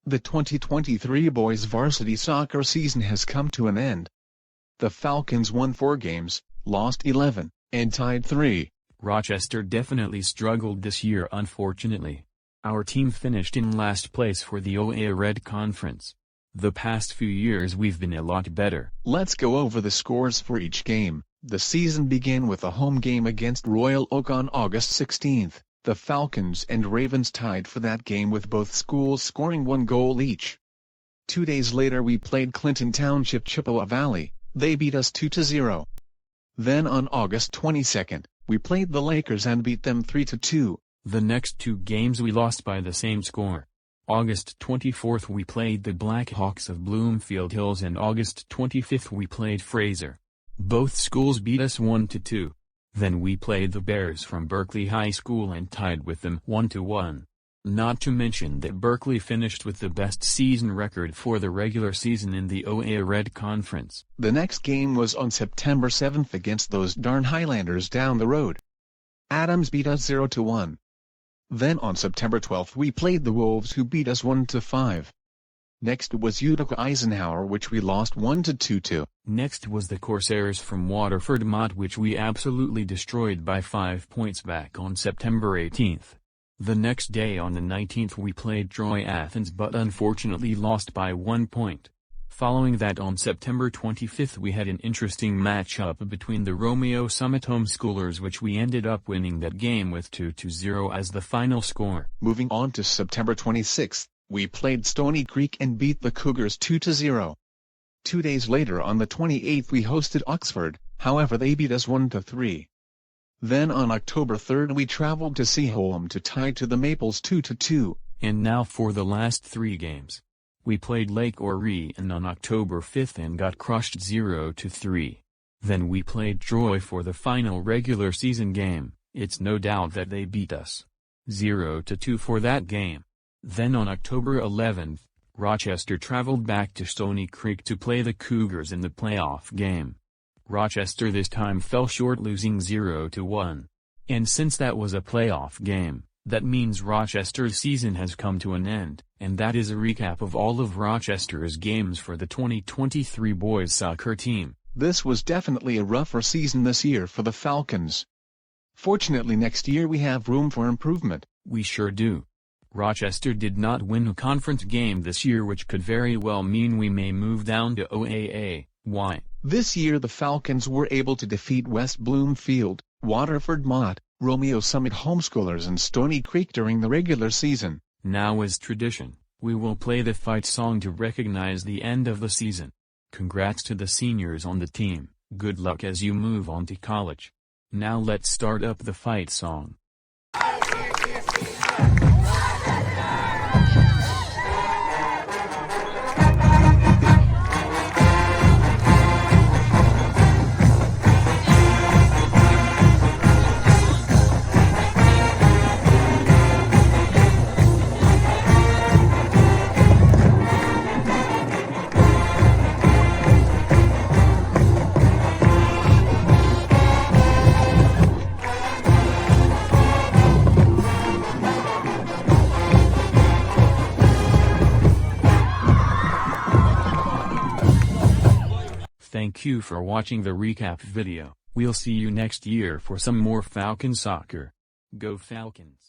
The 2023 boys varsity soccer season has come to an end. The Falcons won 4 games, lost 11, and tied 3. Rochester definitely struggled this year, unfortunately. Our team finished in last place for the OA Red Conference. The past few years we've been a lot better. Let's go over the scores for each game. The season began with a home game against Royal Oak on August 16. The Falcons and Ravens tied for that game with both schools scoring 1 goal each. 2 days later we played Clinton Township Chippewa Valley. They beat us 2-0. Then on August 22, we played the Lakers and beat them 3-2. The next 2 games we lost by the same score. August 24 we played the Blackhawks of Bloomfield Hills and August 25 we played Fraser. Both schools beat us 1-2. Then we played the Bears from Berkeley High School and tied with them 1-1. Not to mention that Berkeley finished with the best season record for the regular season in the OA Red Conference. The next game was on September 7 against those darn Highlanders down the road. Adams beat us 0-1. Then on September 12 we played the Wolves, who beat us 1-5. Next was Utica Eisenhower, which we lost 1-2 to. Next was the Corsairs from Waterford Mott, which we absolutely destroyed by 5 points back on September 18. The next day on the 19th we played Troy Athens but unfortunately lost by 1 point. Following that on September 25 we had an interesting matchup between the Romeo Summit homeschoolers, which we ended up winning that game with 2-0 as the final score. Moving on to September 26, we played Stony Creek and beat the Cougars 2-0. 2 days later on the 28th we hosted Oxford, however they beat us 1-3. Then on October 3 we traveled to Seaholm to tie to the Maples 2-2. And now for the last 3 games. We played Lake Orion on October 5 and got crushed 0-3. Then we played Troy for the final regular season game. It's no doubt that they beat us 0-2 for that game. Then on October 11, Rochester traveled back to Stony Creek to play the Cougars in the playoff game. Rochester this time fell short, losing 0-1. And since that was a playoff game, that means Rochester's season has come to an end, and that is a recap of all of Rochester's games for the 2023 boys soccer team. This was definitely a rougher season this year for the Falcons. Fortunately next year we have room for improvement. We sure do. Rochester did not win a conference game this year, which could very well mean we may move down to OAA. Why? This year the Falcons were able to defeat West Bloomfield, Waterford Mott, Romeo Summit homeschoolers and Stony Creek during the regular season. Now as tradition, we will play the fight song to recognize the end of the season. Congrats to the seniors on the team, good luck as you move on to college. Now let's start up the fight song. Thank you for watching the recap video. We'll see you next year for some more Falcon soccer. Go Falcons!